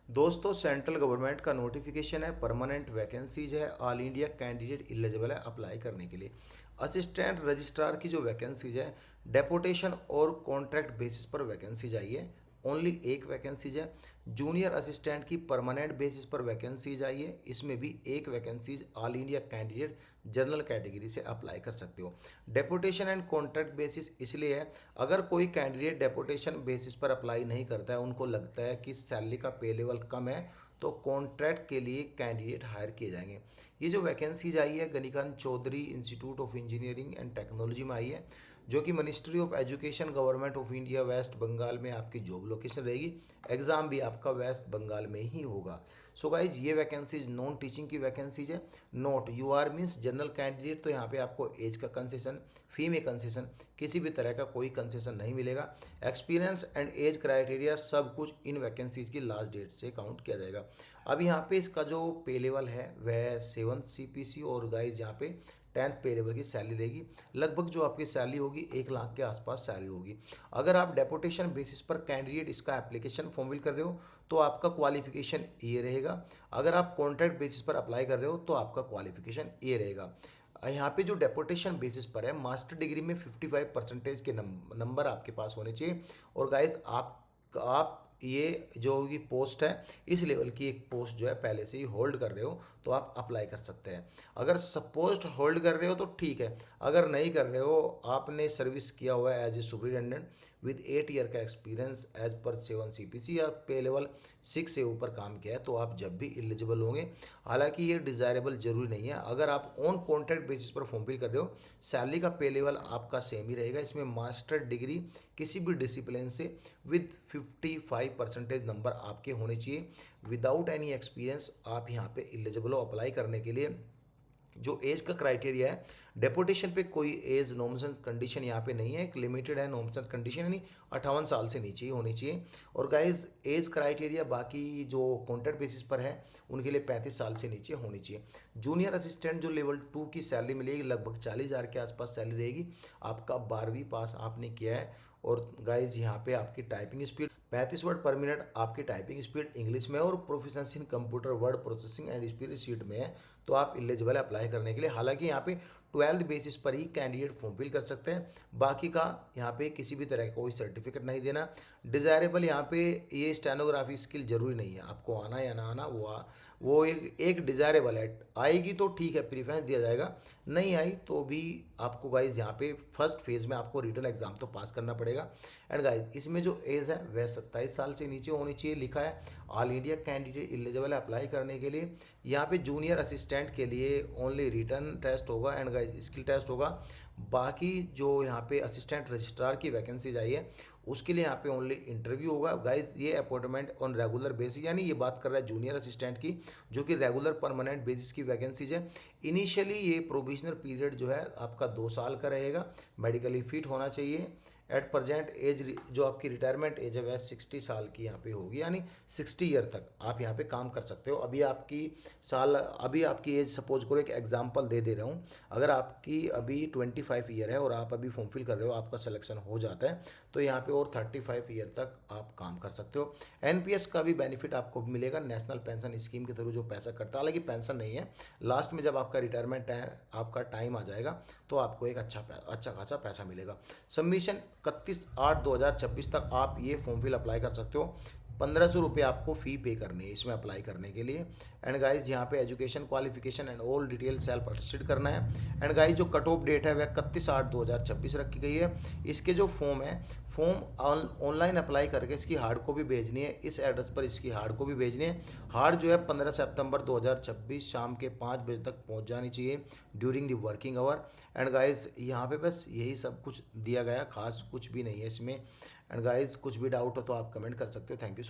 दोस्तों, central government का notification है, परमानेंट वैकेंसीज है, ऑल इंडिया कैंडिडेट एलिजिबल है अप्लाई करने के लिए। असिस्टेंट रजिस्ट्रार की जो वैकेंसीज है, डेपुटेशन और कॉन्ट्रैक्ट बेसिस पर वैकेंसीज आई है। ओनली एक वैकेंसीज है। जूनियर असिस्टेंट की परमानेंट बेसिस पर वैकेंसीज आई है, इसमें भी एक vacancies all India candidate general category से अप्लाई कर सकते हो। डेपुटेशन एंड कॉन्ट्रैक्ट बेसिस इसलिए है, अगर कोई कैंडिडेट डेपुटेशन बेसिस पर अप्लाई नहीं करता है, उनको लगता है कि सैलरी का पे लेवल कम है, तो कॉन्ट्रैक्ट के लिए कैंडिडेट हायर किए जाएंगे। ये जो वैकेंसीज आई है, Ganikant Chaudhary institute of engineering and technology में आई है, जो कि ministry of education government of India West Bengal में आपकी जॉब लोकेशन रहेगी। एग्ज़ाम भी आपका वेस्ट बंगाल में ही होगा। सो गाइज, ये वैकेंसीज नॉन टीचिंग की वैकेंसीज है। Note U R means general candidate, तो यहाँ पे आपको एज का कंसेशन, फी में कंसेशन, किसी भी तरह का कोई कंसेशन नहीं मिलेगा। एक्सपीरियंस एंड एज क्राइटेरिया सब कुछ इन वैकेंसीज की लास्ट डेट से काउंट किया जाएगा। अब यहाँ पे इसका जो पे लेवल है वह 7th CPC, और गाइज यहाँ पे 10th पे लेवल की सैलरी रहेगी। लगभग जो आपकी सैलरी होगी 1 लाख के आसपास सैलरी होगी। अगर आप डेपुटेशन बेसिस पर कैंडिडेट इसका एप्लीकेशन फॉर्म फिल कर रहे हो तो आपका क्वालिफिकेशन ये रहेगा। अगर आप कॉन्ट्रैक्ट बेसिस पर अप्लाई कर रहे हो तो आपका क्वालिफिकेशन ये रहेगा। यहाँ पे जो डेपुटेशन बेसिस पर है, मास्टर डिग्री में 55% के नंबर आपके पास होने चाहिए। और गाइज, आप ये जो होगी पोस्ट है, इस लेवल की एक पोस्ट जो है पहले से ही होल्ड कर रहे हो तो आप अप्लाई कर सकते हैं। अगर सब पोस्ट होल्ड कर रहे हो तो ठीक है, अगर नहीं कर रहे हो, आपने सर्विस किया हुआ है as a superintendent with 8 year का एक्सपीरियंस एज पर 7 CPC या पे लेवल 6 से ऊपर काम किया है, तो आप जब भी एलिजिबल होंगे। हालांकि ये डिज़ायरेबल जरूरी नहीं है। अगर आप ऑन कॉन्ट्रैक्ट बेसिस पर फॉर्म फिल कर रहे हो, सैलरी का पे लेवल आपका सेम ही रहेगा। इसमें मास्टर डिग्री किसी भी डिसिप्लिन से विद 55% नंबर आपके होने चाहिए। विदाउट एनी एक्सपीरियंस आप यहाँ पे एलिजिबल हो अप्लाई करने के लिए। जो एज का क्राइटेरिया है, डेपुटेशन पे कोई एज नॉर्म्स कंडीशन यहाँ पे नहीं है, एक लिमिटेड है नॉर्म्स कंडीशन, यानी 58 साल से नीचे ही होनी चाहिए। और गाइज, एज क्राइटेरिया बाकी जो कॉन्ट्रैक्ट बेसिस पर है उनके लिए 35 साल से नीचे होनी चाहिए। जूनियर असिस्टेंट जो लेवल 2 की सैलरी मिलेगी, लगभग 40,000 के आसपास सैलरी रहेगी। आपका 12वीं पास आपने किया है। और गाइज, यहाँ पे आपकी टाइपिंग स्पीड 35 वर्ड पर मिनट आपकी टाइपिंग स्पीड इंग्लिश में, और proficiency in computer word processing and spreadsheet में है, तो आप एलिजिबल है अप्लाई करने के लिए। हालांकि यहाँ पे 12th बेसिस पर ही कैंडिडेट फॉर्म फिल कर सकते हैं। बाकी का यहाँ पे किसी भी तरह का कोई सर्टिफिकेट नहीं देना। डिज़ायरेबल यहाँ पे ये स्टेनोग्राफी स्किल जरूरी नहीं है, आपको आना या ना आना वो एक डिज़ायरेबल है। आएगी तो ठीक है, प्रीफरेंस दिया जाएगा, नहीं आई तो भी आपको गाइज यहाँ पे फर्स्ट फेज़ में आपको रिटन एग्जाम तो पास करना पड़ेगा। एंड गाइज, इसमें जो एज है वह 27 साल से नीचे होनी चाहिए, लिखा है। ऑल इंडिया कैंडिडेट एलिजिबल है अप्लाई करने के लिए। यहाँ पे जूनियर असिस्टेंट के लिए ओनली रिटन टेस्ट होगा एंड गाइज स्किल टेस्ट होगा। बाकी जो यहाँ पे असिस्टेंट रजिस्ट्रार की वैकेंसीज आई है उसके लिए यहाँ पे ओनली इंटरव्यू होगा। गाइज, ये अपॉइंटमेंट ऑन रेगुलर बेसिस, यानी ये बात कर रहा है जूनियर असिस्टेंट की, जो कि रेगुलर परमानेंट बेसिस की वैकेंसीज है। इनिशियली ये प्रोविजनल पीरियड जो है आपका 2 साल का रहेगा। मेडिकली फिट होना चाहिए। एट प्रजेंट एज जो आपकी रिटायरमेंट एज है वह 60 साल की यहाँ पे होगी, यानी 60 ईयर तक आप यहाँ पे काम कर सकते हो। अभी आपकी एज सपोज करो, एक एग्जांपल दे रहा हूँ। अगर आपकी अभी 25 ईयर है और आप अभी फॉर्म फिल कर रहे हो, आपका सिलेक्शन हो जाता है, तो यहाँ पे और 35 ईयर तक आप काम कर सकते हो। NPS का भी बेनिफिट आपको मिलेगा, नेशनल पेंशन स्कीम के थ्रू जो पैसा करता है। हालांकि पेंशन नहीं है, लास्ट में जब आपका रिटायरमेंट आपका टाइम आ जाएगा तो आपको एक अच्छा खासा पैसा मिलेगा। सबमिशन 31/8/2026 तक आप ये फॉर्म फिल अप्लाई कर सकते हो। 1500 रुपये आपको फ़ी पे करनी है इसमें अप्लाई करने के लिए। एंड गाइज, यहाँ पे education qualification and all detail self attested करना है। एंड गाइज, जो कट ऑफ डेट है वह 31/8/2026 रखी गई है। इसके जो फॉर्म है, फॉर्म ऑनलाइन अप्लाई करके इसकी हार्ड कॉपी भेजनी है। इस एड्रेस पर इसकी हार्ड कॉपी भेजनी है। हार्ड जो है 15 सितंबर 2026 शाम के 5 बजे तक पहुँच जानी चाहिए during the working hour. And guys, यहाँ पे बस यही सब कुछ दिया गया, खास कुछ भी नहीं है इसमें। एंड गाइज, कुछ भी डाउट हो तो आप कमेंट कर सकते हो। Thank you.